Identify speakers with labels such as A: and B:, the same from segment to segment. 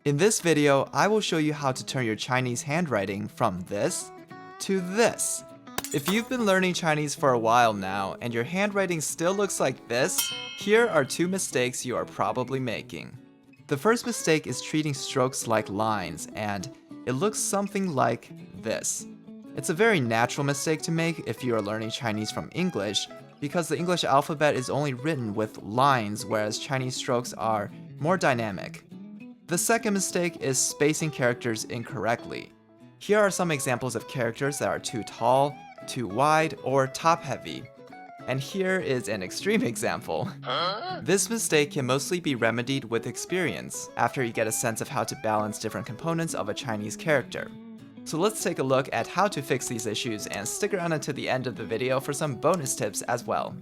A: In this video, I will show you how to turn your Chinese handwriting from this to this. If you've been learning Chinese for a while now and your handwriting still looks like this, here are two mistakes you are probably making. The first mistake is treating strokes like lines, and it looks something like this. It's a very natural mistake to make if you are learning Chinese from English, because the English alphabet is only written with lines, whereas Chinese strokes are more dynamic. The second mistake is spacing characters incorrectly. Here are some examples of characters that are too tall, too wide, or top-heavy. And here is an extreme example. This mistake can mostly be remedied with experience, after you get a sense of how to balance different components of a Chinese character. So let's take a look at how to fix these issues and stick around until the end of the video for some bonus tips as well.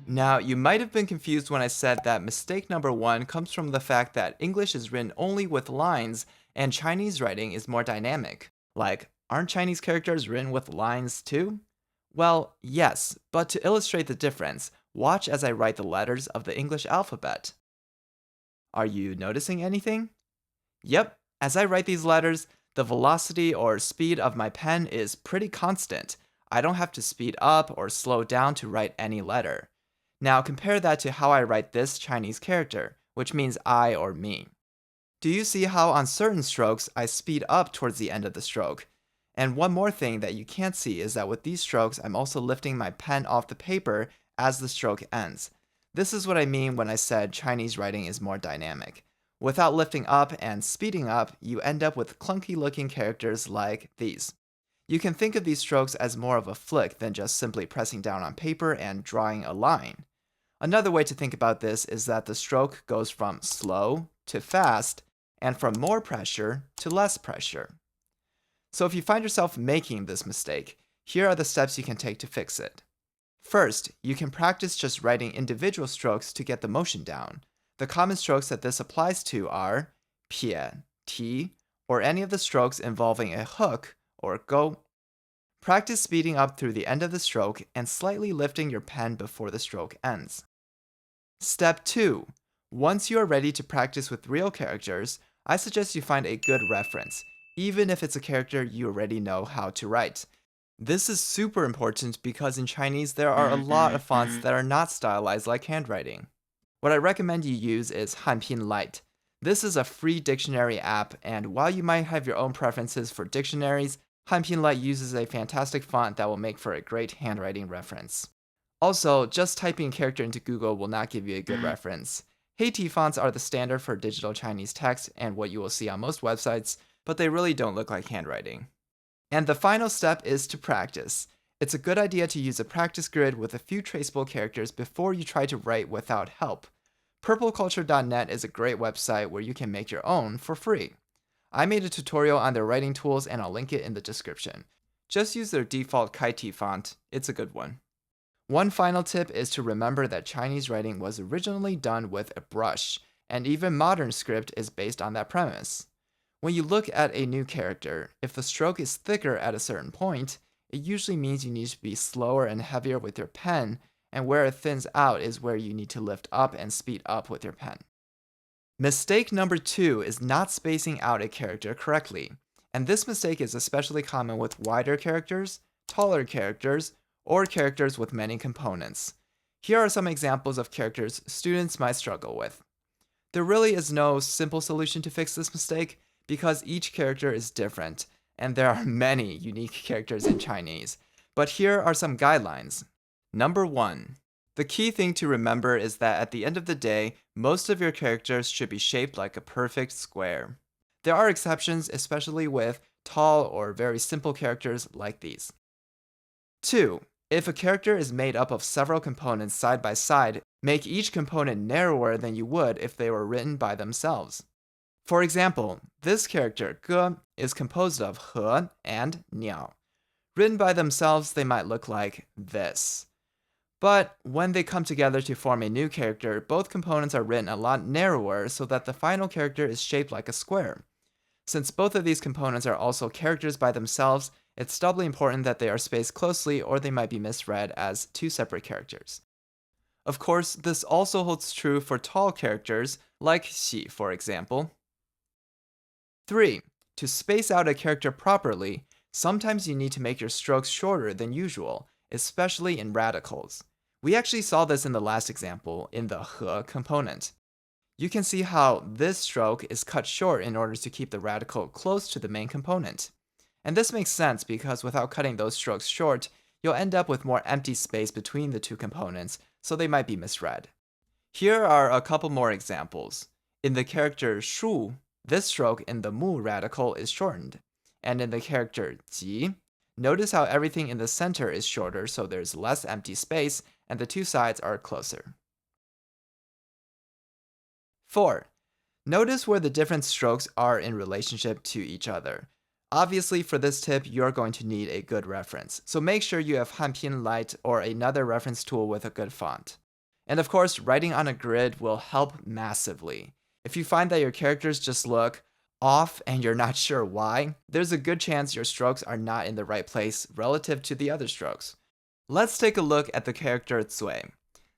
A: Now, you might have been confused when I said that mistake number one comes from the fact that English is written only with lines and Chinese writing is more dynamic. Like, aren't Chinese characters written with lines too? Well, yes, but to illustrate the difference, watch as I write the letters of the English alphabet. Are you noticing anything? Yep, as I write these letters, the velocity or speed of my pen is pretty constant. I don't have to speed up or slow down to write any letter. Now compare that to how I write this Chinese character, which means I or me. Do you see how on certain strokes I speed up towards the end of the stroke? And one more thing that you can't see is that with these strokes I'm also lifting my pen off the paper as the stroke ends. This is what I mean when I said Chinese writing is more dynamic. Without lifting up and speeding up, you end up with clunky looking characters like these. You can think of these strokes as more of a flick than just simply pressing down on paper and drawing a line. Another way to think about this is that the stroke goes from slow to fast, and from more pressure to less pressure. So if you find yourself making this mistake, here are the steps you can take to fix it. First, you can practice just writing individual strokes to get the motion down. The common strokes that this applies to are pie, ti, or any of the strokes involving a hook or go. Practice speeding up through the end of the stroke and slightly lifting your pen before the stroke ends. Step 2. Once you are ready to practice with real characters, I suggest you find a good reference, even if it's a character you already know how to write. This is super important because in Chinese there are a lot of fonts that are not stylized like handwriting. What I recommend you use is Hanpin Lite. This is a free dictionary app, and while you might have your own preferences for dictionaries, Hanpin Lite uses a fantastic font that will make for a great handwriting reference. Also, just typing a character into Google will not give you a good reference. Hei fonts are the standard for digital Chinese text and what you will see on most websites, but they really don't look like handwriting. And the final step is to practice. It's a good idea to use a practice grid with a few traceable characters before you try to write without help. Purpleculture.net is a great website where you can make your own for free. I made a tutorial on their writing tools and I'll link it in the description. Just use their default Kaiti font, it's a good one. One final tip is to remember that Chinese writing was originally done with a brush, and even modern script is based on that premise. When you look at a new character, if the stroke is thicker at a certain point, it usually means you need to be slower and heavier with your pen, and where it thins out is where you need to lift up and speed up with your pen. Mistake number 2 is not spacing out a character correctly, and this mistake is especially common with wider characters, taller characters, or characters with many components. Here are some examples of characters students might struggle with. There really is no simple solution to fix this mistake because each character is different, and there are many unique characters in Chinese. But here are some guidelines. Number 1. The key thing to remember is that at the end of the day, most of your characters should be shaped like a perfect square. There are exceptions, especially with tall or very simple characters like these. 2. If a character is made up of several components side by side, make each component narrower than you would if they were written by themselves. For example, this character, Ge, is composed of He and Niao. Written by themselves, they might look like this. But when they come together to form a new character, both components are written a lot narrower so that the final character is shaped like a square. Since both of these components are also characters by themselves, it's doubly important that they are spaced closely or they might be misread as two separate characters. Of course, this also holds true for tall characters, like Xi, for example. 3. To space out a character properly, sometimes you need to make your strokes shorter than usual, especially in radicals. We actually saw this in the last example in the he component. You can see how this stroke is cut short in order to keep the radical close to the main component. And this makes sense because without cutting those strokes short, you'll end up with more empty space between the two components, so they might be misread. Here are a couple more examples. In the character shu, this stroke in the mu radical is shortened. And in the character ji, notice how everything in the center is shorter so there's less empty space and the two sides are closer. 4. Notice where the different strokes are in relationship to each other. Obviously, for this tip, you're going to need a good reference, so make sure you have Hanpin Lite or another reference tool with a good font. And of course, writing on a grid will help massively. If you find that your characters just look off and you're not sure why, there's a good chance your strokes are not in the right place relative to the other strokes. Let's take a look at the character Zui.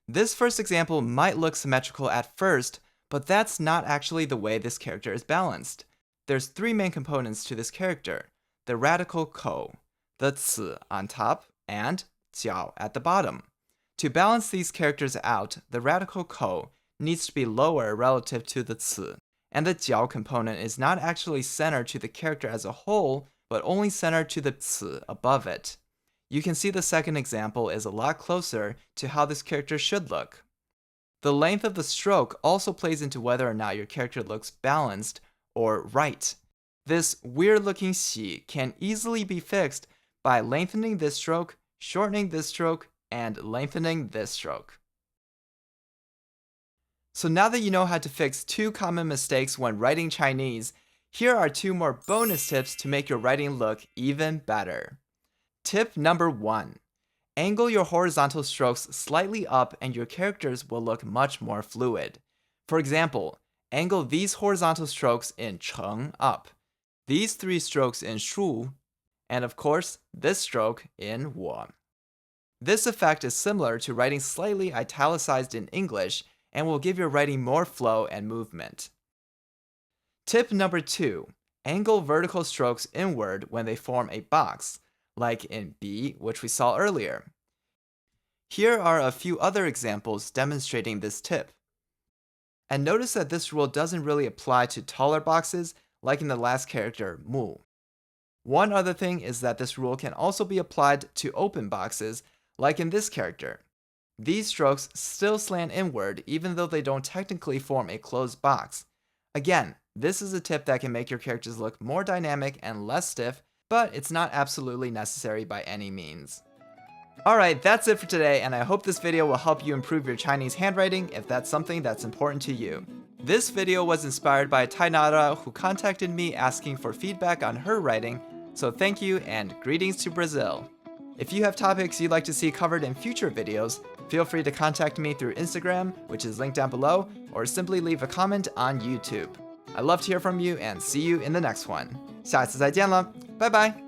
A: This first example might look symmetrical at first, but that's not actually the way this character is balanced. There's 3 main components to this character: the radical ko, the ci on top, and jiao at the bottom. To balance these characters out, the radical ko needs to be lower relative to the ci, and the jiao component is not actually centered to the character as a whole, but only centered to the ci above it. You can see the second example is a lot closer to how this character should look. The length of the stroke also plays into whether or not your character looks balanced or right. This weird-looking xi can easily be fixed by lengthening this stroke, shortening this stroke, and lengthening this stroke. So now that you know how to fix 2 common mistakes when writing Chinese, here are 2 more bonus tips to make your writing look even better. Tip number 1. Angle your horizontal strokes slightly up and your characters will look much more fluid. For example, angle these horizontal strokes in cheng up, these 3 strokes in shu, and of course, this stroke in wo. This effect is similar to writing slightly italicized in English and will give your writing more flow and movement. Tip number 2. Angle vertical strokes inward when they form a box, like in B, which we saw earlier. Here are a few other examples demonstrating this tip. And notice that this rule doesn't really apply to taller boxes like in the last character, mu. One other thing is that this rule can also be applied to open boxes like in this character. These strokes still slant inward even though they don't technically form a closed box. Again, this is a tip that can make your characters look more dynamic and less stiff, but it's not absolutely necessary by any means. Alright, that's it for today, and I hope this video will help you improve your Chinese handwriting if that's something that's important to you. This video was inspired by Tainara, who contacted me asking for feedback on her writing, so thank you and greetings to Brazil. If you have topics you'd like to see covered in future videos, feel free to contact me through Instagram, which is linked down below, or simply leave a comment on YouTube. I love to hear from you and see you in the next one. 下次再见了，拜拜。